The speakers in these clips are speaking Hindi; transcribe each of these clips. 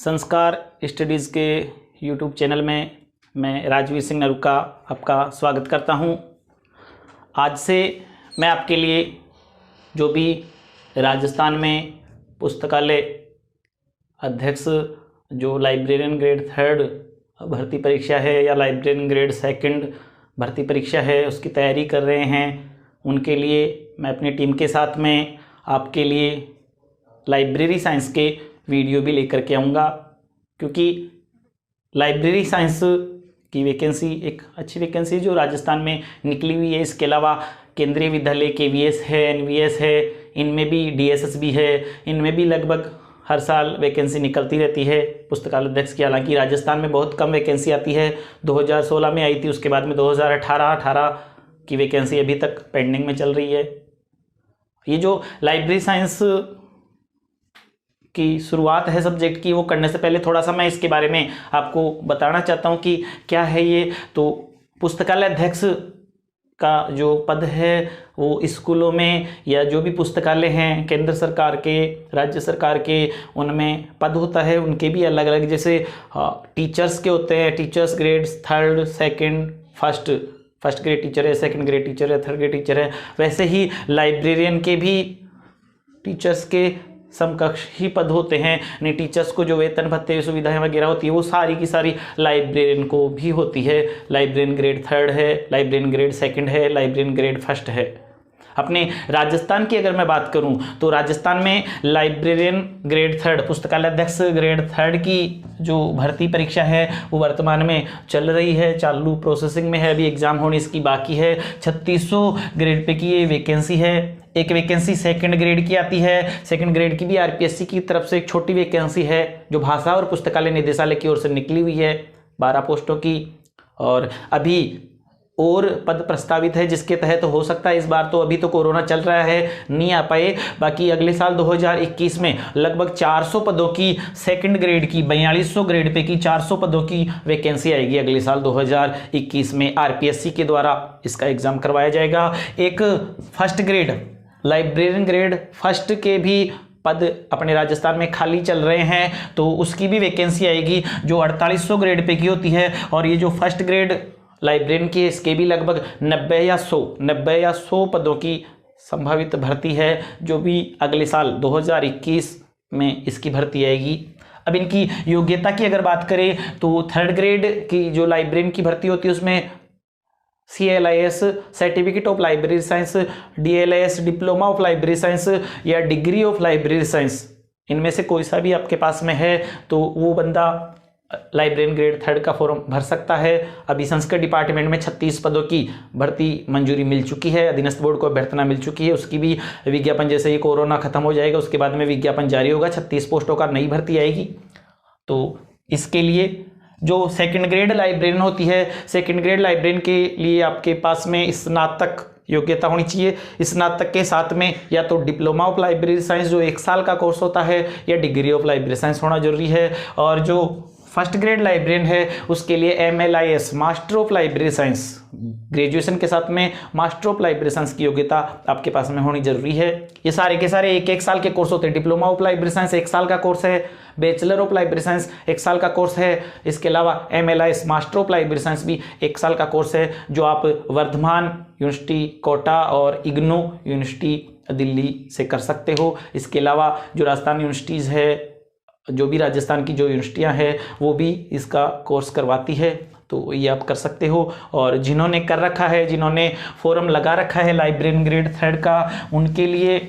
संस्कार स्टडीज़ के यूट्यूब चैनल में मैं राजवीर सिंह नरुका आपका स्वागत करता हूं। आज से मैं आपके लिए जो भी राजस्थान में पुस्तकालय अध्यक्ष जो लाइब्रेरियन ग्रेड 3 भर्ती परीक्षा है या लाइब्रेरियन ग्रेड 2 भर्ती परीक्षा है उसकी तैयारी कर रहे हैं, उनके लिए मैं अपनी टीम के साथ में आपके लिए लाइब्रेरी साइंस के वीडियो भी लेकर के आऊँगा, क्योंकि लाइब्रेरी साइंस की वैकेंसी एक अच्छी वैकेंसी जो राजस्थान में निकली हुई है। इसके अलावा केंद्रीय विद्यालय KVS है, NVS है, इनमें भी DSS भी है, इनमें भी लगभग हर साल वैकेंसी निकलती रहती है पुस्तकालय अध्यक्ष की। हालांकि राजस्थान में बहुत कम वैकेंसी आती है, 2016 में आई थी, उसके बाद में 2018 की वैकेंसी अभी तक पेंडिंग में चल रही है। ये जो लाइब्रेरी साइंस की शुरुआत है सब्जेक्ट की, वो करने से पहले थोड़ा सा मैं इसके बारे में आपको बताना चाहता हूँ कि क्या है ये। तो पुस्तकालय अध्यक्ष का जो पद है वो स्कूलों में या जो भी पुस्तकालय हैं केंद्र सरकार के, राज्य सरकार के, उनमें पद होता है। उनके भी अलग अलग, जैसे टीचर्स के होते हैं, teachers grade 3rd 2nd 1st grade teacher है, 2nd ग्रेड टीचर है, 3rd ग्रेड टीचर है। वैसे ही लाइब्रेरियन के भी टीचर्स के समकक्ष ही पद होते हैं। यानी टीचर्स को जो वेतन भत्ते सुविधाएं वगैरह होती है वो सारी की सारी लाइब्रेरियन को भी होती है। लाइब्रेरियन ग्रेड 3rd है, लाइब्रेरियन ग्रेड 2nd है, लाइब्रेरियन ग्रेड 1st है। अपने राजस्थान की अगर मैं बात करूं तो राजस्थान में लाइब्रेरियन ग्रेड 3rd पुस्तकालय अध्यक्ष ग्रेड 3rd की जो भर्ती परीक्षा है वो वर्तमान में चल रही है, चालू प्रोसेसिंग में है, अभी एग्जाम होने इसकी बाकी है। 3600 ग्रेड पे की ये वैकेंसी है। एक वैकेंसी 2nd ग्रेड की आती है, 2nd ग्रेड की भी RPSC की तरफ से एक छोटी वैकेंसी है जो भाषा और पुस्तकालय निदेशालय की ओर से निकली हुई है, 12 पोस्टों की। और अभी और पद प्रस्तावित है जिसके तहत हो सकता है इस बार, तो अभी तो कोरोना चल रहा है नहीं आ पाए, बाकी अगले साल 2021 में लगभग 400 पदों की 2nd ग्रेड की, 4200 ग्रेड पे की 400 पदों की वैकेंसी आएगी अगले साल 2021 में। RPSC के द्वारा इसका एग्जाम करवाया जाएगा। एक 1st grade librarian grade 1st के भी पद अपने राजस्थान में खाली चल रहे हैं, तो उसकी भी वैकेंसी आएगी जो 4800 ग्रेड पे की होती है। और ये जो 1st ग्रेड लाइब्रेरियन की, इसके भी लगभग 90 या 100 पदों की संभावित भर्ती है जो भी अगले साल 2021 में इसकी भर्ती आएगी। अब इनकी योग्यता की अगर बात करें तो 3rd ग्रेड की जो लाइब्रेरियन की भर्ती होती है उसमें CLIS certificate of library science, DLIS diploma of library science या डिग्री ऑफ लाइब्रेरी साइंस, इनमें से कोई सा भी आपके पास में है तो वो बंदा लाइब्रेरियन ग्रेड 3rd का फॉर्म भर सकता है। अभी संस्कृत डिपार्टमेंट में 36 पदों की भर्ती मंजूरी मिल चुकी है, अधीनस्थ बोर्ड को अभ्यर्थना मिल चुकी है। उसकी भी विज्ञापन, जैसे ही कोरोना खत्म हो जाएगा उसके बाद में विज्ञापन जारी होगा, 36 पोस्टों का नई भर्ती आएगी। तो इसके लिए जो 2nd ग्रेड लाइब्रेरियन होती है, 2nd ग्रेड लाइब्रेरियन के लिए आपके पास में स्नातक योग्यता होनी चाहिए। स्नातक के साथ में या तो डिप्लोमा ऑफ लाइब्रेरी साइंस जो 1 साल का कोर्स होता है या डिग्री ऑफ लाइब्रेरी साइंस होना जरूरी है। और जो 1st ग्रेड लाइब्रेरियन है उसके लिए MLIS master of library science, graduation के साथ में मास्टर ऑफ लाइब्रेरी साइंस की योग्यता आपके पास में होनी जरूरी है। ये सारे के सारे 1 साल के कोर्स होते हैं। डिप्लोमा ऑफ लाइब्रेरी साइंस 1 साल का कोर्स है, बैचलर ऑफ लाइब्रेरी साइंस 1 साल का कोर्स है। इसके अलावा MLIS master of library science भी 1 साल का कोर्स है जो आप वर्धमान यूनिवर्सिटी कोटा और इग्नू यूनिवर्सिटी दिल्ली से कर सकते हो। इसके अलावा जो राजस्थान यूनिवर्सिटीज़ है, जो भी राजस्थान की जो यूनिवर्सिटियां हैं वो भी इसका कोर्स करवाती है, तो ये आप कर सकते हो। और जिन्होंने कर रखा है, जिन्होंने फॉर्म लगा रखा है लाइब्रेरियन ग्रेड 3rd का, उनके लिए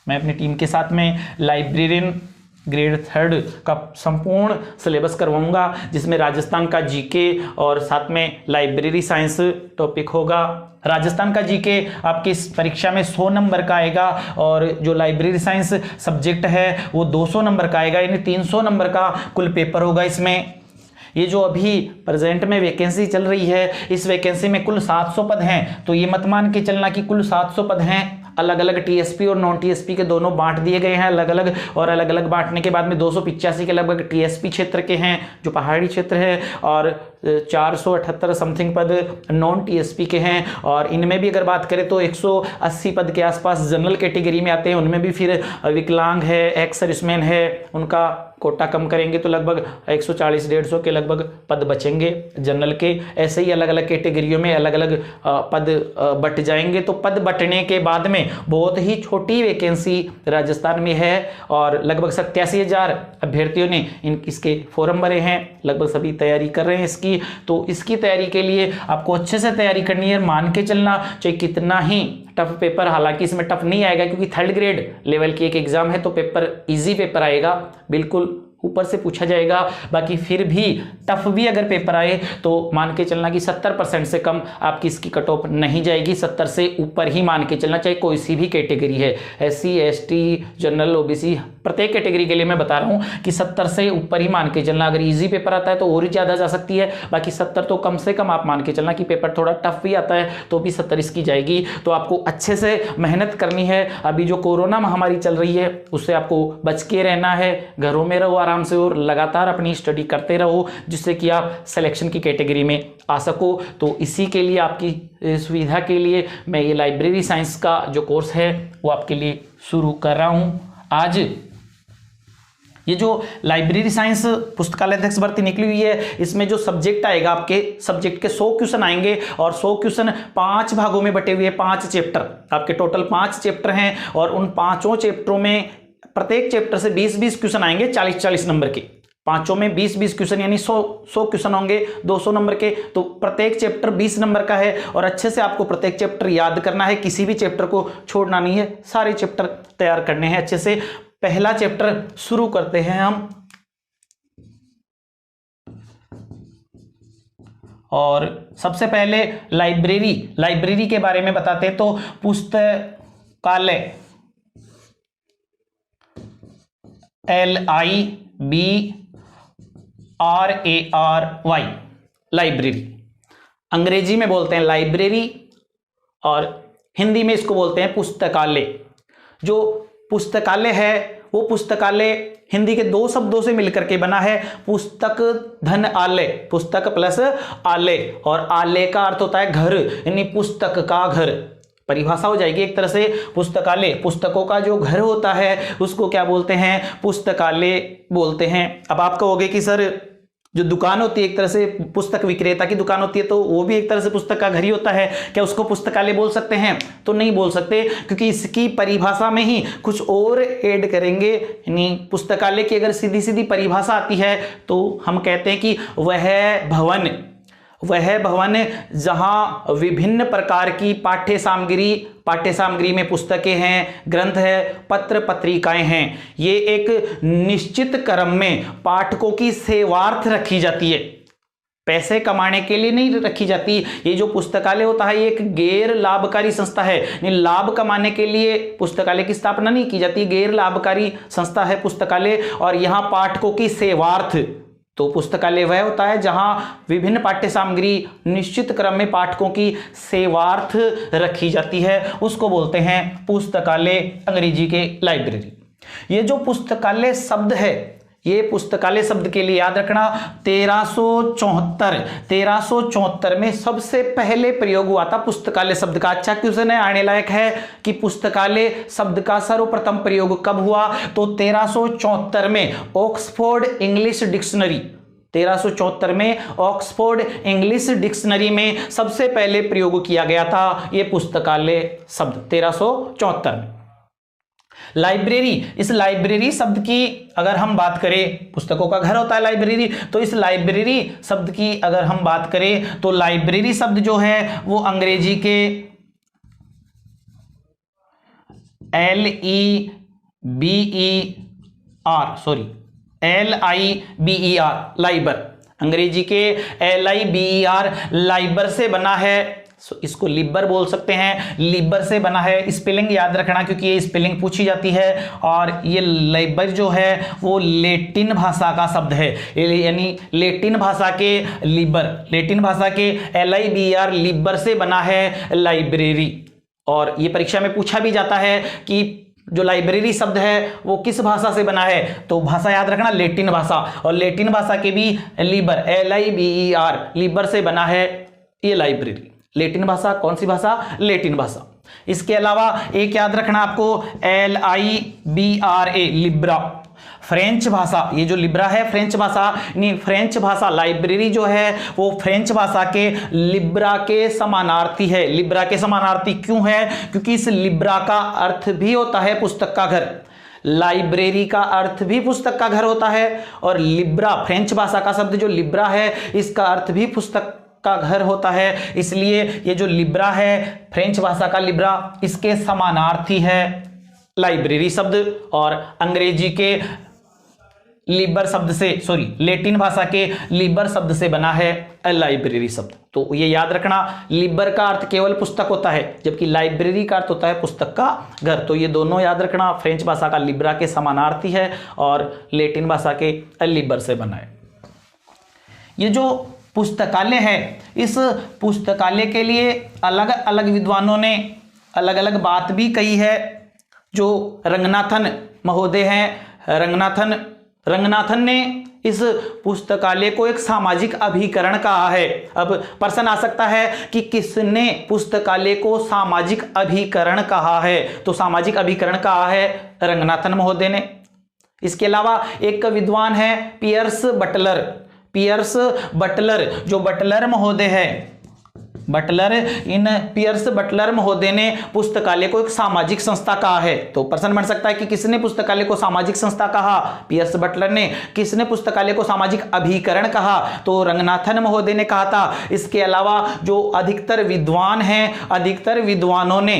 मैं अपनी टीम के साथ में लाइब्रेरियन ग्रेड 3rd का संपूर्ण सिलेबस करवाऊंगा, जिसमें राजस्थान का GK और साथ में लाइब्रेरी साइंस टॉपिक होगा। राजस्थान का GK आपकी इस परीक्षा में 100 नंबर का आएगा और जो लाइब्रेरी साइंस सब्जेक्ट है वो 200 नंबर का आएगा, यानी 300 नंबर का कुल पेपर होगा इसमें। ये जो अभी प्रेजेंट में वैकेंसी चल रही है, इस वैकेंसी में कुल 700 पद हैं, तो ये मत मान के चलना कि कुल 700 पद हैं। अलग अलग TSP और नॉन TSP के दोनों बांट दिए गए हैं अलग अलग, और अलग अलग बांटने के बाद में 285 के लगभग TSP क्षेत्र के हैं जो पहाड़ी क्षेत्र है, और 478 समथिंग पद नॉन TSP के हैं। और इनमें भी अगर बात करें तो 180 पद के आसपास जनरल कैटेगरी में आते हैं, उनमें भी फिर विकलांग है, एक्स सर्विसमैन है, उनका कोटा कम करेंगे तो लगभग 140-150 के लगभग पद बचेंगे जनरल के। ऐसे ही अलग अलग कैटेगरियों में अलग अलग पद बट जाएंगे। तो पद बटने के बाद में बहुत ही छोटी वैकेंसी राजस्थान में है और लगभग 87,000 अभ्यर्थियों ने इसके फॉर्म भरे हैं। लगभग सभी तैयारी कर रहे हैं इसकी। तो इसकी तैयारी के लिए आपको अच्छे से तैयारी करनी है, मान के चलना चाहे कितना ही टफ पेपर, हालांकि इसमें टफ नहीं आएगा क्योंकि 3rd ग्रेड लेवल की एक एग्जाम है, तो पेपर इजी पेपर आएगा, बिल्कुल ऊपर से पूछा जाएगा। बाकी फिर भी टफ भी अगर पेपर आए तो मान के चलना कि 70% से कम आपकी इसकी कट ऑफ नहीं जाएगी, 70 से ऊपर ही मान के चलना, चाहे कोई सी भी कैटेगरी है, SC ST जनरल OBC, प्रत्येक कैटेगरी के लिए मैं बता रहा हूं कि 70 से ऊपर ही मान के चलना। अगर इजी पेपर आता है तो और ही ज्यादा जा सकती है, बाकी 70 तो कम से कम आप मान के चलना कि पेपर थोड़ा टफ भी आता है तो भी 70 इसकी जाएगी। तो आपको अच्छे से मेहनत करनी है। अभी जो कोरोना महामारी चल रही है उससे आपको बच के रहना है, घरों में रहो आराम से और लगातार अपनी स्टडी करते रहो जिससे कि आप सिलेक्शन की कैटेगरी में आ सको। तो इसी के लिए आपकी सुविधा के लिए मैं ये लाइब्रेरी साइंस का जो कोर्स है वो आपके लिए शुरू कर रहा हूं आज। ये जो लाइब्रेरी साइंस पुस्तकालय अध्यक्ष भर्ती निकली हुई है, इसमें जो सब्जेक्ट आएगा, आपके सब्जेक्ट के 100 क्वेश्चन आएंगे और 100 क्वेश्चन 5 भागों में बटे हुए हैं, 5 चैप्टर, आपके टोटल 5 चैप्टर हैं और उन 5 चैप्टरों में प्रत्येक चैप्टर से 20-20 क्वेश्चन आएंगे 40-40 नंबर के। 5 में 20-20 क्वेश्चन यानी 100 क्वेश्चन होंगे 200 नंबर के। तो प्रत्येक चैप्टर 20 नंबर का है और अच्छे से आपको प्रत्येक चैप्टर याद करना है, किसी भी चैप्टर को छोड़ना नहीं है, सारे चैप्टर तैयार करने हैं अच्छे से। पहला चैप्टर शुरू करते हैं हम और सबसे पहले लाइब्रेरी के बारे में बताते हैं। तो पुस्तकालय LIBRARY लाइब्रेरी, अंग्रेजी में बोलते हैं लाइब्रेरी और हिंदी में इसको बोलते हैं पुस्तकालय। जो पुस्तकालय है वो पुस्तकालय हिंदी के 2 शब्दों से मिलकर के बना है, पुस्तक धन आलय, पुस्तक प्लस आलय, और आलय का अर्थ होता है घर, यानी पुस्तक का घर। परिभाषा हो जाएगी एक तरह से, पुस्तकालय पुस्तकों का जो घर होता है उसको क्या बोलते हैं, पुस्तकालय बोलते हैं। अब आप कहोगे कि सर जो दुकान होती है एक तरह से पुस्तक विक्रेता की दुकान होती है तो वो भी एक तरह से पुस्तक का घर ही होता है, क्या उसको पुस्तकालय बोल सकते हैं? तो नहीं बोल सकते, क्योंकि इसकी परिभाषा में ही कुछ और ऐड करेंगे। यानी पुस्तकालय की अगर सीधी सीधी परिभाषा आती है तो हम कहते हैं कि वह भवन जहां विभिन्न प्रकार की पाठ्य सामग्री में पुस्तकें हैं, ग्रंथ है, पत्र पत्रिकाएं हैं। ये एक निश्चित क्रम में पाठकों की सेवार्थ रखी जाती है, पैसे कमाने के लिए नहीं रखी जाती। ये जो पुस्तकालय होता है ये एक गैर लाभकारी संस्था है, यानी लाभ कमाने के लिए पुस्तकालय की स्थापना नहीं की जाती, गैर लाभकारी संस्था है पुस्तकालय। और यहाँ पाठकों की सेवार्थ, तो पुस्तकालय वह होता है जहां विभिन्न पाठ्य सामग्री निश्चित क्रम में पाठकों की सेवार्थ रखी जाती है, उसको बोलते हैं पुस्तकालय, अंग्रेजी के लाइब्रेरी। ये जो पुस्तकालय शब्द है, ये पुस्तकालय शब्द के लिए याद रखना 1374 में सबसे पहले प्रयोग हुआ था पुस्तकालय शब्द का। अच्छा क्वेश्चन है, आने लायक है कि पुस्तकालय शब्द का सर्वप्रथम प्रयोग कब हुआ? तो 1374 में ऑक्सफोर्ड इंग्लिश डिक्शनरी, 1374 में ऑक्सफोर्ड इंग्लिश डिक्शनरी में सबसे पहले प्रयोग किया गया था ये पुस्तकालय शब्द 1374 में। लाइब्रेरी, इस लाइब्रेरी शब्द की अगर हम बात करें, पुस्तकों का घर होता है लाइब्रेरी, तो इस लाइब्रेरी शब्द की अगर हम बात करें तो लाइब्रेरी शब्द जो है वो अंग्रेजी के LIBER लाइबर, अंग्रेजी के LIBER लाइबर से बना है। इसको लिबर बोल सकते हैं, लिबर से बना है। स्पेलिंग याद रखना क्योंकि ये स्पेलिंग पूछी जाती है। और ये लाइबर जो है वो लेटिन भाषा का शब्द है, यानी लेटिन भाषा के लिबर, लेटिन भाषा के LIBER लिबर से बना है लाइब्रेरी। और ये परीक्षा में पूछा भी जाता है कि जो लाइब्रेरी शब्द है वो किस भाषा से बना है, तो भाषा याद रखना लेटिन भाषा, और लेटिन भाषा के भी लिबर LIBER लिबर से बना है ये लाइब्रेरी। लेटिन भाषा, कौन सी भाषा? लेटिन भाषा। इसके अलावा एक याद रखना आपको LIBRA लिब्रा, फ्रेंच भाषा, ये जो लिब्रा है फ्रेंच भाषा, यानी फ्रेंच भाषा लाइब्रेरी जो है वो फ्रेंच भाषा के लिब्रा के समानार्थी है। लिब्रा के समानार्थी क्यों है? क्योंकि इस लिब्रा का अर्थ भी होता है पुस्तक का घर। लाइब्रेरी का अर्थ भी पुस्तक का घर होता है, और लिब्रा फ्रेंच भाषा का शब्द जो लिब्रा है इसका अर्थ भी पुस्तक का घर होता है। इसलिए ये जो लिब्रा है फ्रेंच भाषा का लिब्रा, इसके समानार्थी है लाइब्रेरी शब्द, और अंग्रेजी के लिबर शब्द से, सॉरी लैटिन भाषा के लिबर शब्द से बना है लाइब्रेरी शब्द। तो ये याद रखना, लिबर का अर्थ केवल पुस्तक होता है, जबकि लाइब्रेरी का अर्थ होता है पुस्तक का घर। तो ये दोनों याद रखना, फ्रेंच भाषा का लिब्रा के समानार्थी है और लैटिन भाषा के लिबर से बना है। ये जो पुस्तकालय है, इस पुस्तकालय के लिए अलग अलग विद्वानों ने अलग अलग बात भी कही है। जो रंगनाथन महोदय हैं, रंगनाथन ने इस पुस्तकालय को एक सामाजिक अभिकरण कहा है। अब प्रश्न आ सकता है कि किसने पुस्तकालय को सामाजिक अभिकरण कहा है? तो सामाजिक अभिकरण कहा है रंगनाथन महोदय ने। इसके अलावा एक विद्वान है पियर्स बटलर, जो बटलर महोदय है, पियर्स बटलर महोदय ने पुस्तकालय को एक सामाजिक संस्था कहा है। तो प्रश्न बन सकता है कि किसने पुस्तकालय को सामाजिक संस्था कहा? पियर्स बटलर ने। किसने पुस्तकालय को सामाजिक अभिकरण कहा? तो रंगनाथन महोदय ने कहा था। इसके अलावा जो अधिकतर विद्वान हैं, अधिकतर विद्वानों ने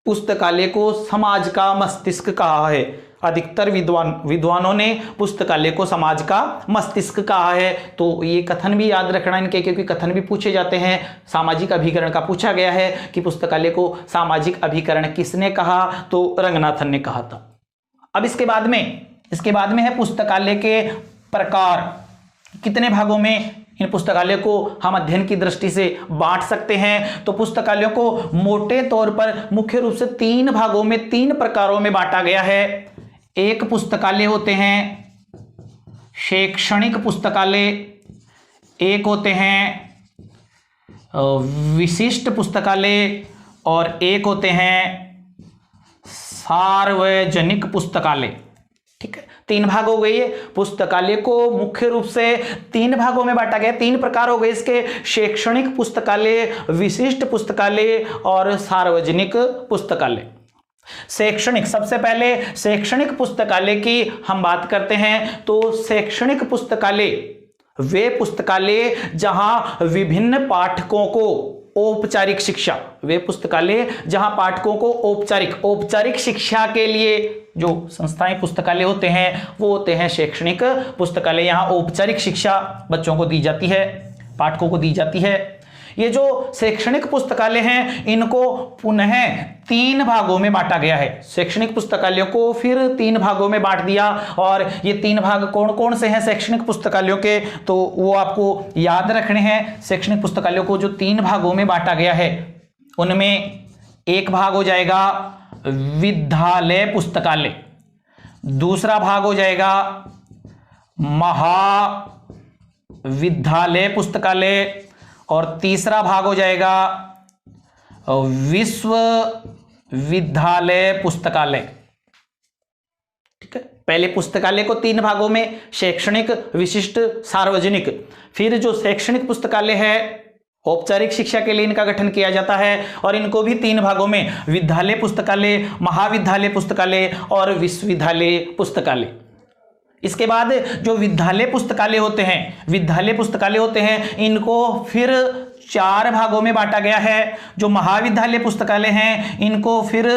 पुस्तकालय को समाज का मस्तिष्क कहा है। अधिकतर विद्वानों ने पुस्तकालय को समाज का मस्तिष्क कहा है। तो ये कथन भी याद रखना इनके, क्योंकि कथन भी पूछे जाते हैं। सामाजिक अभिकरण का पूछा गया है कि पुस्तकालय को सामाजिक अभिकरण किसने कहा? तो रंगनाथन ने कहा था। अब इसके बाद में है पुस्तकालय के प्रकार। कितने भागों में इन पुस्तकालय को हम अध्ययन की दृष्टि से बांट सकते हैं? तो पुस्तकालयों को मोटे तौर पर मुख्य रूप से 3 भागों में, 3 प्रकारों में बांटा गया है। एक पुस्तकालय होते हैं शैक्षणिक पुस्तकालय, एक होते हैं विशिष्ट पुस्तकालय, और एक होते हैं सार्वजनिक पुस्तकालय। ठीक है, 3 भाग हो गए। पुस्तकालय को मुख्य रूप से 3 भागों में बांटा गया। 3 प्रकार हो गए इसके, शैक्षणिक पुस्तकालय, विशिष्ट पुस्तकालय और सार्वजनिक पुस्तकालय। शैक्षणिक, सबसे पहले शैक्षणिक पुस्तकालय की हम बात करते हैं। तो शैक्षणिक पुस्तकालय वे पुस्तकालय जहां विभिन्न पाठकों को औपचारिक शिक्षा, वे पुस्तकालय जहां पाठकों को औपचारिक शिक्षा के लिए जो संस्थाएं पुस्तकालय होते हैं वो होते हैं शैक्षणिक पुस्तकालय। यहां औपचारिक शिक्षा बच्चों को दी जाती है, पाठकों को दी जाती है। ये जो शैक्षणिक पुस्तकालय हैं इनको पुनः 3 भागों में बांटा गया है। शैक्षणिक पुस्तकालयों को फिर 3 भागों में बांट दिया, और ये 3 भाग कौन कौन से हैं शैक्षणिक पुस्तकालयों के, तो वो आपको याद रखने हैं। शैक्षणिक पुस्तकालयों को जो 3 भागों में बांटा गया है उनमें एक भाग हो जाएगा विद्यालय पुस्तकालय, दूसरा भाग हो जाएगा महाविद्यालय पुस्तकालय, और तीसरा भाग हो जाएगा विश्वविद्यालय पुस्तकालय। ठीक है, पहले पुस्तकालय को 3 भागों में, शैक्षणिक, विशिष्ट, सार्वजनिक। फिर जो शैक्षणिक पुस्तकालय है औपचारिक शिक्षा के लिए इनका गठन किया जाता है, और इनको भी 3 भागों में, विद्यालय पुस्तकालय, महाविद्यालय पुस्तकालय और विश्वविद्यालय पुस्तकालय। इसके बाद जो विद्यालय पुस्तकालय होते हैं इनको फिर 4 भागों में बांटा गया है। जो महाविद्यालय पुस्तकालय हैं इनको फिर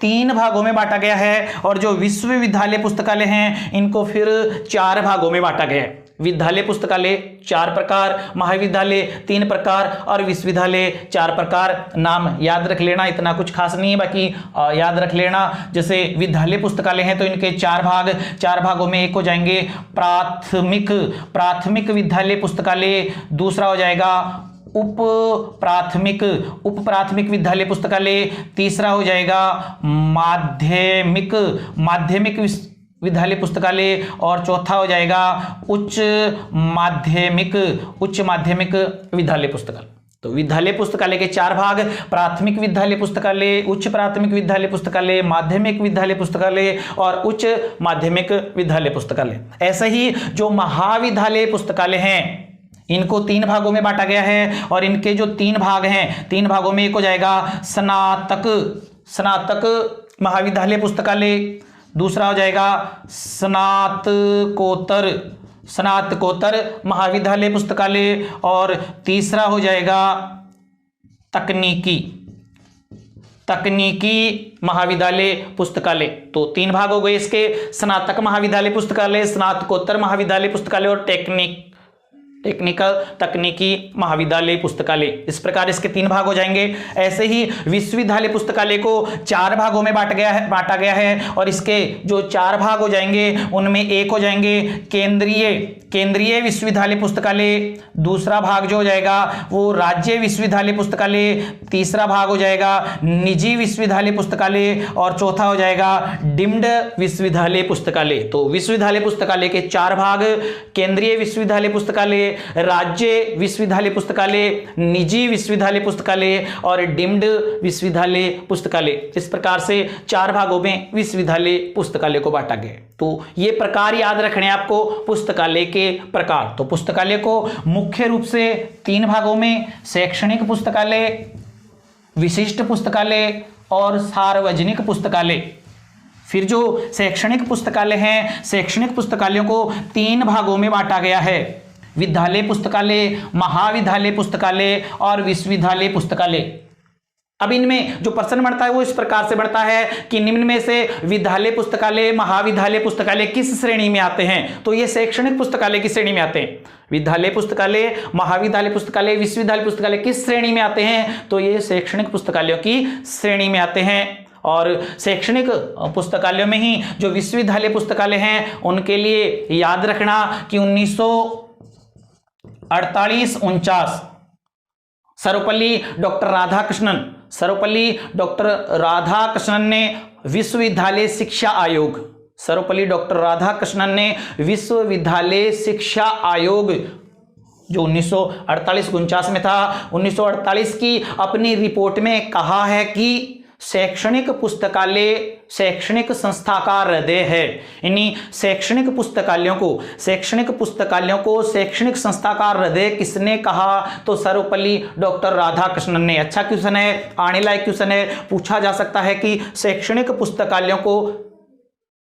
3 भागों में बांटा गया है, और जो विश्वविद्यालय पुस्तकालय हैं इनको फिर 4 भागों में बांटा गया है। विद्यालय पुस्तकालय 4 प्रकार, महाविद्यालय 3 प्रकार और विश्वविद्यालय 4 प्रकार। नाम याद रख लेना, इतना कुछ खास नहीं है, बाकी याद रख लेना। जैसे विद्यालय पुस्तकालय हैं तो इनके 4 भाग, 4 भागों में एक हो जाएंगे प्राथमिक विद्यालय पुस्तकालय, दूसरा हो जाएगा उप प्राथमिक विद्यालय पुस्तकालय, तीसरा हो जाएगा माध्यमिक विद्यालय पुस्तकालय, और चौथा हो जाएगा उच्च माध्यमिक विद्यालय पुस्तकालय। तो विद्यालय पुस्तकालय के 4 भाग, प्राथमिक विद्यालय पुस्तकालय, उच्च प्राथमिक विद्यालय पुस्तकालय, माध्यमिक विद्यालय पुस्तकालय और उच्च माध्यमिक विद्यालय पुस्तकालय। ऐसे ही जो महाविद्यालय पुस्तकालय हैं इनको 3 भागों में बांटा गया है और इनके जो 3 भाग हैं 3 भागों में एक हो जाएगा स्नातक महाविद्यालय पुस्तकालय, दूसरा हो जाएगा स्नातकोत्तर महाविद्यालय पुस्तकालय और तीसरा हो जाएगा तकनीकी महाविद्यालय पुस्तकालय। तो 3 भाग हो गए इसके, स्नातक महाविद्यालय पुस्तकालय, स्नातकोत्तर महाविद्यालय पुस्तकालय और तकनीकी महाविद्यालय पुस्तकालय। इस प्रकार इसके 3 भाग हो जाएंगे। ऐसे ही विश्वविद्यालय पुस्तकालय को 4 भागों में बांटा गया है और इसके जो 4 भाग हो जाएंगे उनमें एक हो जाएंगे केंद्रीय विश्वविद्यालय पुस्तकालय, दूसरा भाग जो हो जाएगा वो राज्य विश्वविद्यालय पुस्तकालय, तीसरा भाग हो जाएगा निजी विश्वविद्यालय पुस्तकालय और चौथा हो जाएगा डीम्ड विश्वविद्यालय पुस्तकालय। तो विश्वविद्यालय पुस्तकालय के 4 भाग, केंद्रीय विश्वविद्यालय पुस्तकालय, राज्य विश्वविद्यालय पुस्तकालय, निजी विश्वविद्यालय पुस्तकालय और डीम्ड विश्वविद्यालय पुस्तकालय। इस प्रकार से 4 भागों में विश्वविद्यालय पुस्तकालय को बांटा गया। तो ये प्रकार याद रखने आपको पुस्तकालय के प्रकार। तो पुस्तकालय को मुख्य रूप से 3 भागों में, शैक्षणिक पुस्तकालय, विशिष्ट पुस्तकालय और सार्वजनिक पुस्तकालय। फिर जो शैक्षणिक पुस्तकालय हैं, शैक्षणिक पुस्तकालयों को 3 भागों में बांटा गया है, विद्यालय पुस्तकालय, महाविद्यालय पुस्तकालय और विश्वविद्यालय पुस्तकालय। अब इनमें जो प्रश्न बनता है वो इस प्रकार से बनता है कि निम्न में से विद्यालय पुस्तकालय, महाविद्यालय पुस्तकालय किस श्रेणी में आते हैं? तो ये शैक्षणिक पुस्तकालय की श्रेणी में आते हैं। विद्यालय पुस्तकालय, महाविद्यालय पुस्तकालय, विश्वविद्यालय पुस्तकालय किस श्रेणी में आते हैं? तो ये शैक्षणिक पुस्तकालयों की श्रेणी में आते हैं। और शैक्षणिक पुस्तकालयों में ही जो विश्वविद्यालय पुस्तकालय हैं उनके लिए याद रखना कि 1948-49 सर्वपल्ली डॉक्टर राधाकृष्णन ने विश्वविद्यालय शिक्षा आयोग जो 1948-49 में था, 1948 की अपनी रिपोर्ट में कहा है कि शैक्षणिक पुस्तकालय शैक्षणिक संस्था का हृदय है। इन्हीं शैक्षणिक पुस्तकालयों को शैक्षणिक संस्था का हृदय किसने कहा? तो सर्वपल्ली डॉक्टर राधाकृष्णन ने। अच्छा क्वेश्चन है, आने लायक क्वेश्चन है, पूछा जा सकता है कि शैक्षणिक पुस्तकालयों को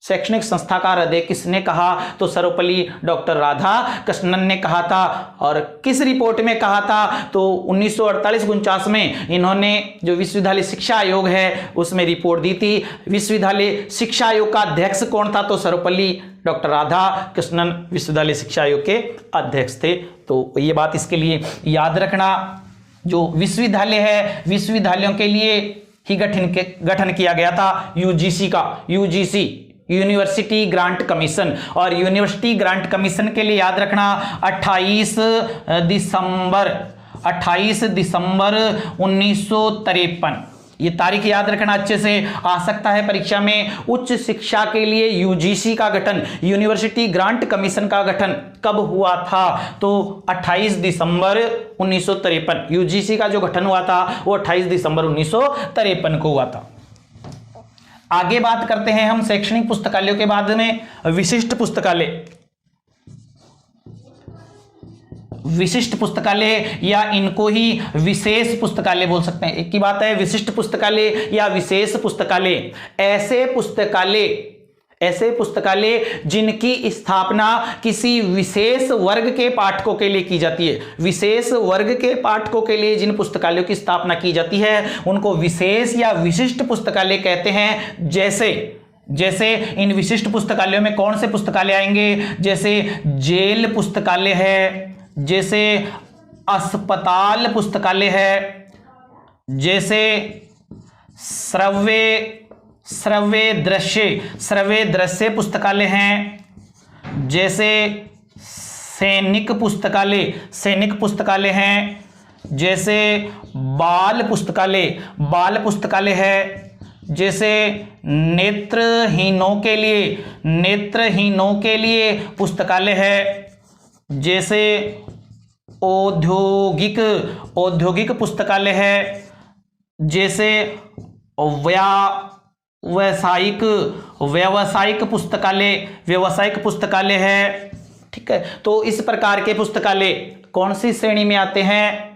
शैक्षणिक संस्था का हृदय किसने कहा? तो सर्वपल्ली डॉक्टर राधाकृष्णन ने कहा था। और किस रिपोर्ट में कहा था? तो 1948-49 में इन्होंने जो विश्वविद्यालय शिक्षा आयोग है उसमें रिपोर्ट दी थी। विश्वविद्यालय शिक्षा आयोग का अध्यक्ष कौन था? तो सर्वपल्ली डॉक्टर राधाकृष्णन विश्वविद्यालय शिक्षा आयोग के अध्यक्ष थे। तो ये बात इसके लिए याद रखना। जो विश्वविद्यालय है, विश्वविद्यालयों के लिए ही गठन किया गया था यूजीसी यूनिवर्सिटी ग्रांट कमीशन। और यूनिवर्सिटी ग्रांट कमीशन के लिए याद रखना 28 दिसंबर 1953, ये तारीख याद रखना अच्छे से, आ सकता है परीक्षा में। उच्च शिक्षा के लिए यूजीसी का गठन, यूनिवर्सिटी ग्रांट कमीशन का गठन कब हुआ था? तो 28 दिसंबर 1953। यूजीसी का जो गठन हुआ था वो 28 दिसंबर 1953 को हुआ था। आगे बात करते हैं हम शैक्षणिक पुस्तकालयों के बाद में विशिष्ट पुस्तकालय या इनको ही विशेष पुस्तकालय बोल सकते हैं। एक ही बात है, विशिष्ट पुस्तकालय या विशेष पुस्तकालय। ऐसे पुस्तकालय जिनकी स्थापना किसी विशेष वर्ग के पाठकों के लिए की जाती है। विशेष वर्ग के पाठकों के लिए जिन पुस्तकालयों की स्थापना की जाती है उनको विशेष या विशिष्ट पुस्तकालय कहते हैं। जैसे इन विशिष्ट पुस्तकालयों में कौन से पुस्तकालय आएंगे? जैसे जेल पुस्तकालय है, जैसे अस्पताल पुस्तकालय है, जैसे श्रव्य दृश्य पुस्तकालय हैं, जैसे सैनिक पुस्तकालय हैं, जैसे बाल पुस्तकालय है, जैसे नेत्रहीनों के लिए पुस्तकालय है, जैसे औद्योगिक औद्योगिक पुस्तकालय है, जैसे व्यावसायिक व्यावसायिक पुस्तकालय है। ठीक है, तो इस प्रकार के पुस्तकालय कौन सी श्रेणी में आते हैं?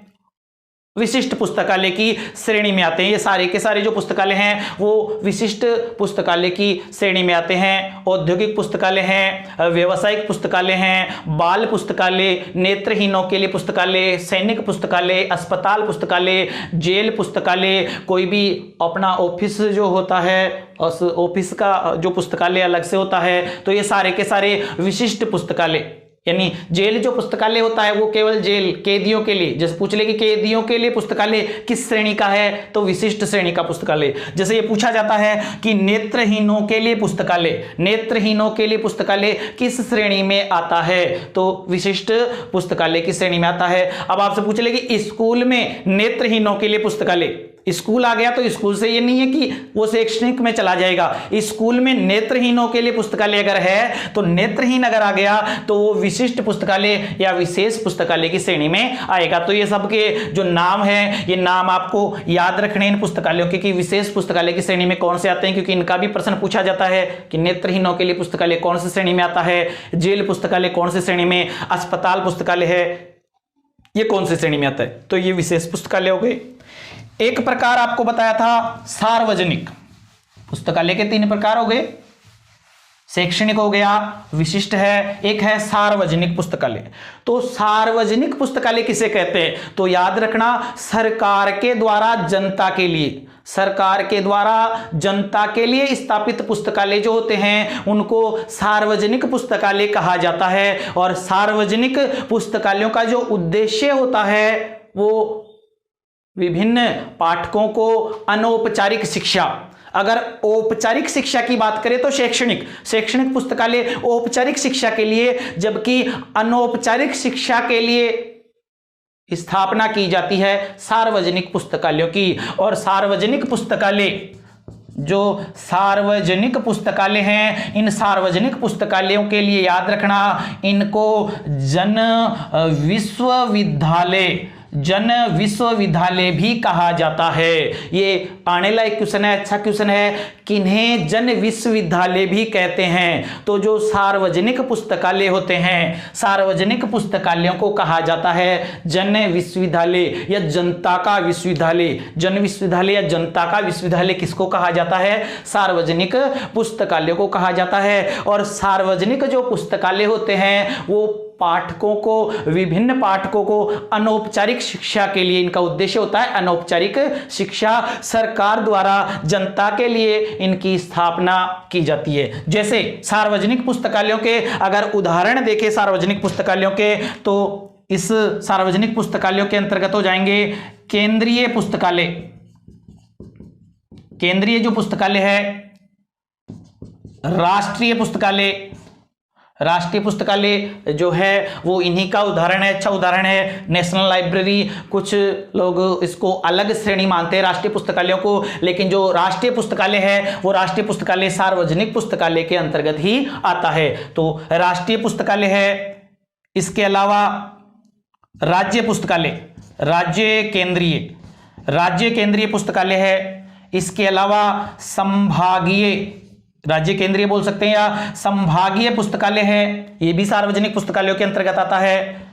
विशिष्ट पुस्तकालय की श्रेणी में आते हैं। ये सारे के सारे जो पुस्तकालय हैं वो विशिष्ट पुस्तकालय की श्रेणी में आते हैं। औद्योगिक पुस्तकालय हैं, व्यावसायिक पुस्तकालय हैं, बाल पुस्तकालय, नेत्रहीनों के लिए पुस्तकालय, सैनिक पुस्तकालय, अस्पताल पुस्तकालय, जेल पुस्तकालय, कोई भी अपना ऑफिस जो होता है उस ऑफिस का जो पुस्तकालय अलग से होता है। तो ये सारे के सारे विशिष्ट पुस्तकालय, यानी जेल जो पुस्तकालय होता है वो केवल जेल कैदियों के लिए, जैसे पूछ ले कि कैदियों के लिए पुस्तकालय किस श्रेणी का है, तो विशिष्ट श्रेणी का पुस्तकालय। जैसे ये पूछा जाता है कि नेत्रहीनों के लिए पुस्तकालय किस श्रेणी में आता है, तो विशिष्ट पुस्तकालय की श्रेणी में आता है। अब आपसे पूछ ले कि स्कूल में नेत्रहीनों के लिए पुस्तकालय, स्कूल आ गया तो स्कूल से ये नहीं है कि वो शैक्षणिक में चला जाएगा। स्कूल में नेत्रहीनों के लिए पुस्तकालय अगर है तो नेत्रहीन अगर आ गया तो वो विशिष्ट पुस्तकालय या विशेष पुस्तकालय की श्रेणी में आएगा। तो ये सबके जो नाम है, ये नाम आपको याद रखने इन पुस्तकालयों के कि विशेष पुस्तकालय की श्रेणी में कौन से आते हैं, क्योंकि इनका भी प्रश्न पूछा जाता है कि नेत्रहीनों के लिए पुस्तकालय कौन सी श्रेणी में आता है, जेल पुस्तकालय कौन सी श्रेणी में, अस्पताल पुस्तकालय है ये कौन सी श्रेणी में आता है। तो ये विशेष पुस्तकालय हो गए। एक प्रकार आपको बताया था सार्वजनिक पुस्तकालय के 3 प्रकार हो गए, शैक्षणिक हो गया, विशिष्ट है, एक है सार्वजनिक पुस्तकालय। तो सार्वजनिक पुस्तकालय किसे कहते हैं? तो याद रखना, सरकार के द्वारा जनता के लिए स्थापित पुस्तकालय जो होते हैं उनको सार्वजनिक पुस्तकालय कहा जाता है। और सार्वजनिक पुस्तकालयों का जो उद्देश्य होता है वो विभिन्न पाठकों को अनौपचारिक शिक्षा, अगर औपचारिक शिक्षा की बात करें तो शैक्षणिक पुस्तकालय औपचारिक शिक्षा के लिए, जबकि अनौपचारिक शिक्षा के लिए स्थापना की जाती है सार्वजनिक पुस्तकालयों की। और सार्वजनिक पुस्तकालय हैं, इन सार्वजनिक पुस्तकालयों के लिए याद रखना, इनको जन विश्वविद्यालय भी कहा जाता है। ये आने लायक क्वेश्चन है, अच्छा क्वेश्चन है, किन्हें जन विश्वविद्यालय भी कहते हैं? तो जो सार्वजनिक पुस्तकालय होते हैं, सार्वजनिक पुस्तकालयों को कहा जाता है जन विश्वविद्यालय या जनता का विश्वविद्यालय। जन विश्वविद्यालय या जनता का विश्वविद्यालय किसको कहा जाता है? सार्वजनिक पुस्तकालयों को कहा जाता है। और सार्वजनिक जो पुस्तकालय होते हैं वो विभिन्न पाठकों को अनौपचारिक शिक्षा के लिए, इनका उद्देश्य होता है अनौपचारिक शिक्षा, सरकार द्वारा जनता के लिए इनकी स्थापना की जाती है। जैसे सार्वजनिक पुस्तकालयों के अगर उदाहरण देखें सार्वजनिक पुस्तकालयों के, तो इस सार्वजनिक पुस्तकालयों के अंतर्गत हो जाएंगे केंद्रीय जो पुस्तकालय है, राष्ट्रीय पुस्तकालय जो है वो इन्हीं का उदाहरण है, अच्छा उदाहरण है नेशनल लाइब्रेरी। कुछ लोग इसको अलग श्रेणी मानते हैं राष्ट्रीय पुस्तकालयों को, लेकिन जो राष्ट्रीय पुस्तकालय है वो राष्ट्रीय पुस्तकालय सार्वजनिक पुस्तकालय के अंतर्गत ही आता है। तो राष्ट्रीय पुस्तकालय है, इसके अलावा राज्य केंद्रीय पुस्तकालय है, इसके अलावा राज्य केंद्रीय बोल सकते हैं या संभागीय पुस्तकालय है, ये भी सार्वजनिक पुस्तकालयों के अंतर्गत आता है।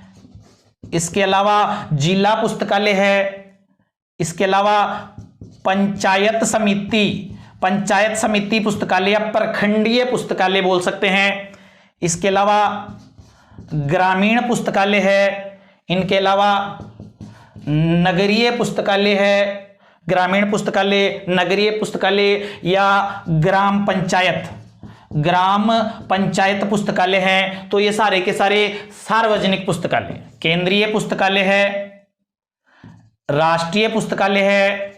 इसके अलावा जिला पुस्तकालय है, इसके अलावा पंचायत समिति पुस्तकालय या प्रखंडीय पुस्तकालय बोल सकते हैं। इसके अलावा ग्रामीण पुस्तकालय है, इनके अलावा नगरीय पुस्तकालय है, ग्रामीण पुस्तकालय, नगरीय पुस्तकालय या ग्राम पंचायत पुस्तकालय हैं। तो ये सारे के सारे सार्वजनिक पुस्तकालय, केंद्रीय पुस्तकालय है, राष्ट्रीय पुस्तकालय है,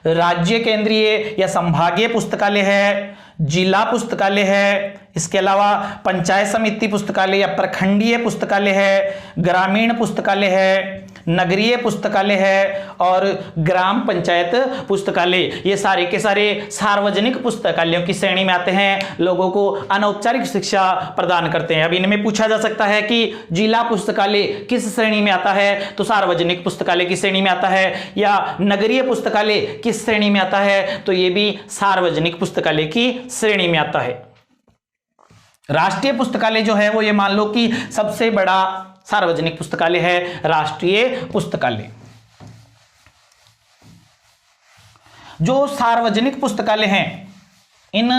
राज्य केंद्रीय या संभागीय पुस्तकालय है, जिला पुस्तकालय है, इसके अलावा पंचायत समिति पुस्तकालय या प्रखंडीय पुस्तकालय है, ग्रामीण पुस्तकालय है, नगरीय पुस्तकालय है और ग्राम पंचायत पुस्तकालय। ये सारे के सारे सार्वजनिक पुस्तकालयों की श्रेणी में आते हैं, लोगों को अनौपचारिक शिक्षा प्रदान करते हैं। अब इनमें पूछा जा सकता है कि जिला पुस्तकालय किस श्रेणी में आता है, तो सार्वजनिक पुस्तकालय की श्रेणी में आता है, या नगरीय पुस्तकालय किस श्रेणी में आता है, तो ये भी सार्वजनिक पुस्तकालय की श्रेणी में आता है। राष्ट्रीय पुस्तकालय जो है वो ये मान लो कि सबसे बड़ा सार्वजनिक पुस्तकालय है, राष्ट्रीय पुस्तकालय। जो सार्वजनिक पुस्तकालय हैं, इन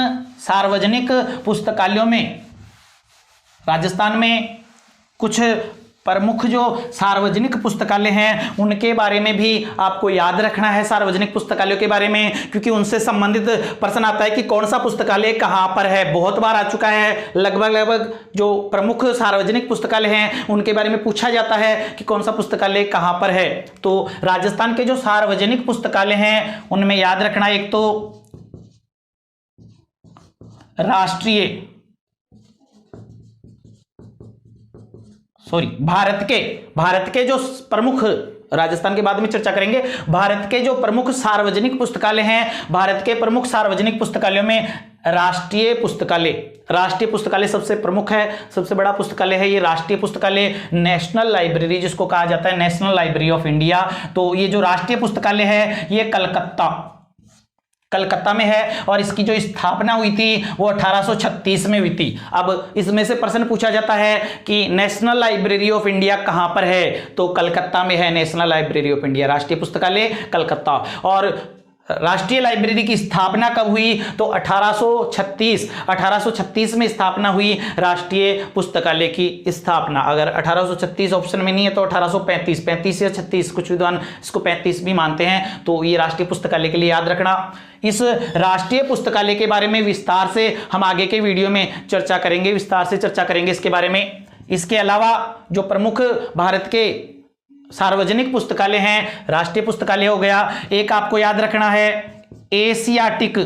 सार्वजनिक पुस्तकालयों में राजस्थान में कुछ प्रमुख जो सार्वजनिक पुस्तकालय हैं उनके बारे में भी आपको याद रखना है, सार्वजनिक पुस्तकालयों के बारे में, क्योंकि उनसे संबंधित प्रश्न आता है कि कौन सा पुस्तकालय कहां पर है। बहुत बार आ चुका है, लगभग जो प्रमुख सार्वजनिक पुस्तकालय हैं उनके बारे में पूछा जाता है कि कौन सा पुस्तकालय कहां पर है। तो राजस्थान के जो सार्वजनिक पुस्तकालय हैं उनमें याद रखना, एक तो राष्ट्रीय भारत के जो प्रमुख, राजस्थान के बाद में चर्चा करेंगे, भारत के जो प्रमुख सार्वजनिक पुस्तकालय हैं, भारत के प्रमुख सार्वजनिक पुस्तकालयों में राष्ट्रीय पुस्तकालय सबसे प्रमुख है, सबसे बड़ा पुस्तकालय है ये राष्ट्रीय पुस्तकालय। नेशनल लाइब्रेरी जिसको कहा जाता है, नेशनल लाइब्रेरी ऑफ इंडिया, तो ये जो राष्ट्रीय पुस्तकालय है ये कलकत्ता में है और इसकी जो स्थापना हुई थी वो 1836 में हुई थी। अब इसमें से प्रश्न पूछा जाता है कि नेशनल लाइब्रेरी ऑफ इंडिया कहां पर है, तो कलकत्ता में है नेशनल लाइब्रेरी ऑफ इंडिया, राष्ट्रीय पुस्तकालय कलकत्ता। और राष्ट्रीय लाइब्रेरी की स्थापना कब हुई, तो 1836 में स्थापना हुई राष्ट्रीय पुस्तकालय की स्थापना। अगर 1836 ऑप्शन में नहीं है तो 1835 या 36, कुछ विद्वान इसको 35 भी मानते हैं, तो ये राष्ट्रीय पुस्तकालय के लिए याद रखना। इस राष्ट्रीय पुस्तकालय के बारे में विस्तार से हम आगे के वीडियो में चर्चा करेंगे, विस्तार से चर्चा करेंगे इसके बारे में। इसके अलावा जो प्रमुख भारत के सार्वजनिक पुस्तकालय हैं, राष्ट्रीय पुस्तकालय हो गया, एक आपको याद रखना है एशियाटिक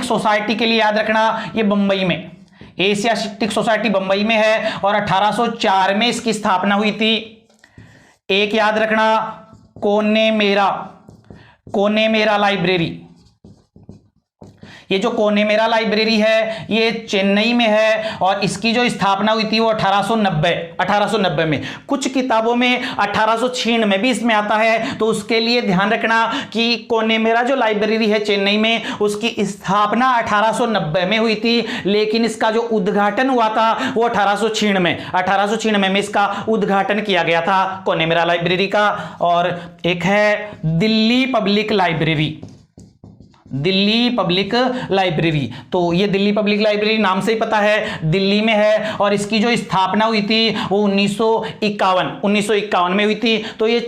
सोसाइटी के लिए याद रखना, ये बंबई में, एशियाटिक सोसाइटी बंबई में है और 1804 में इसकी स्थापना हुई थी। एक याद रखना कोनेमेरा लाइब्रेरी, ये जो कोनेमेरा लाइब्रेरी है ये चेन्नई में है और इसकी जो स्थापना हुई थी वो 1890 में। कुछ किताबों में 1896 में भी इसमें आता है, तो उसके लिए ध्यान रखना कि कोनेमेरा जो लाइब्रेरी है चेन्नई में, उसकी स्थापना 1890 में हुई थी, लेकिन इसका जो उद्घाटन हुआ था वो 1896 में इसका उद्घाटन किया गया था कोनेमेरा लाइब्रेरी का। और एक है दिल्ली पब्लिक लाइब्रेरी, तो ये दिल्ली पब्लिक लाइब्रेरी नाम से ही पता है दिल्ली में है और इसकी जो स्थापना हुई थी वो 1951 में हुई थी। तो ये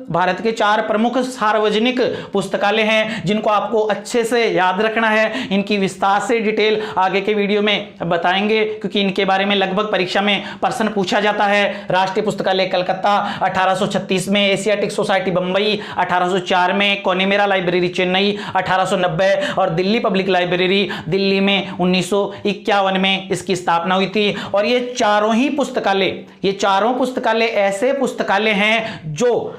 भारत के 4 प्रमुख सार्वजनिक पुस्तकालय हैं जिनको आपको अच्छे से याद रखना है। इनकी विस्तार से डिटेल आगे के वीडियो में बताएंगे, क्योंकि इनके बारे में लगभग परीक्षा में प्रश्न पूछा जाता है। राष्ट्रीय पुस्तकालय कलकत्ता 1836 में, एशियाटिक सोसाइटी बंबई 1804 में, कोनेमेरा लाइब्रेरी चेन्नई 1890 और दिल्ली पब्लिक लाइब्रेरी दिल्ली में 1951 में इसकी स्थापना हुई थी। और ये चारों पुस्तकालय ऐसे पुस्तकालय हैं जो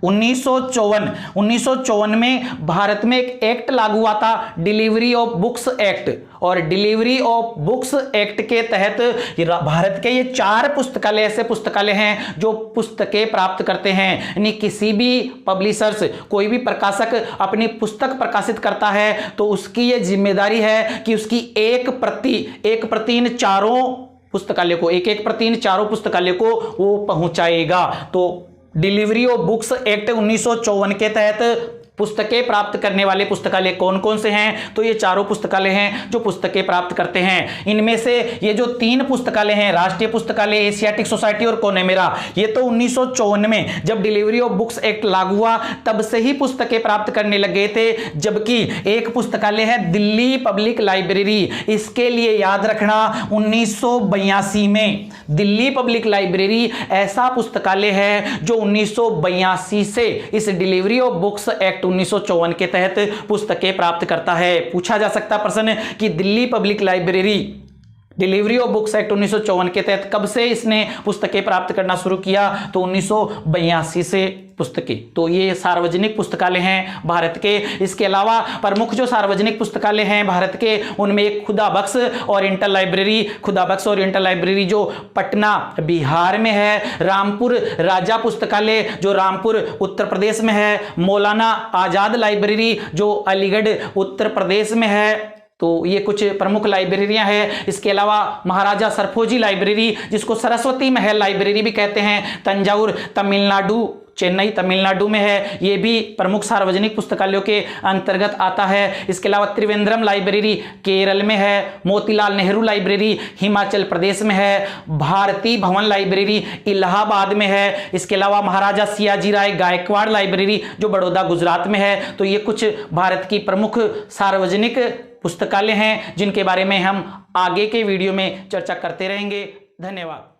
1954 में भारत में एक एक्ट लागू हुआ था, डिलीवरी ऑफ बुक्स एक्ट, और डिलीवरी ऑफ बुक्स एक्ट के तहत भारत के ये 4 पुस्तकालय ऐसे पुस्तकालय हैं जो पुस्तकें प्राप्त करते हैं। यानी किसी भी पब्लिशर्स, कोई भी प्रकाशक अपनी पुस्तक प्रकाशित करता है तो उसकी ये जिम्मेदारी है कि उसकी एक प्रति इन चारों पुस्तकालय को, एक प्रति इन चारों पुस्तकालय को वो पहुंचाएगा। तो डिलीवरी ऑफ बुक्स एक्ट 1954 के तहत पुस्तकें प्राप्त करने वाले पुस्तकालय कौन कौन से हैं, तो ये चारों पुस्तकालय हैं जो पुस्तकें प्राप्त करते हैं। इनमें से ये जो 3 पुस्तकालय हैं, राष्ट्रीय पुस्तकालय, एशियाटिक सोसाइटी और कोनेमेरा, ये तो 1954 में जब डिलीवरी ऑफ बुक्स एक्ट लागू हुआ तब से ही पुस्तकें प्राप्त करने लगे थे। जबकि एक पुस्तकालय है दिल्ली पब्लिक लाइब्रेरी, इसके लिए याद रखना 1982 में दिल्ली पब्लिक लाइब्रेरी ऐसा पुस्तकालय है जो 1982 से इस डिलीवरी ऑफ बुक्स एक्ट 1954 के तहत पुस्तकें प्राप्त करता है। पूछा जा सकता प्रश्न कि Delhi public library delivery of books act 1954 के तहत कब से इसने पुस्तकें प्राप्त करना शुरू किया, तो 1982 से पुस्तकें। तो ये सार्वजनिक पुस्तकालय हैं भारत के। इसके अलावा प्रमुख जो सार्वजनिक पुस्तकालय हैं भारत के, उनमें एक खुदा बख्श ओरिएंटल लाइब्रेरी, खुदा बख्श ओरिएंटल लाइब्रेरी जो पटना बिहार में है, रामपुर राजा पुस्तकालय जो रामपुर उत्तर प्रदेश में है, मौलाना आजाद लाइब्रेरी जो अलीगढ़ उत्तर प्रदेश में है। तो ये कुछ प्रमुख लाइब्रेरियां हैं। इसके अलावा महाराजा सरफोजी लाइब्रेरी जिसको सरस्वती महल लाइब्रेरी भी कहते हैं, तंजावुर तमिलनाडु, चेन्नई तमिलनाडु में है, ये भी प्रमुख सार्वजनिक पुस्तकालयों के अंतर्गत आता है। इसके अलावा त्रिवेंद्रम लाइब्रेरी केरल में है, मोतीलाल नेहरू लाइब्रेरी हिमाचल प्रदेश में है, भारती भवन लाइब्रेरी इलाहाबाद में है। इसके अलावा महाराजा सियाजी राय गायकवाड़ लाइब्रेरी जो बड़ौदा गुजरात में है। तो ये कुछ भारत की प्रमुख सार्वजनिक पुस्तकालय हैं जिनके बारे में हम आगे के वीडियो में चर्चा करते रहेंगे। धन्यवाद।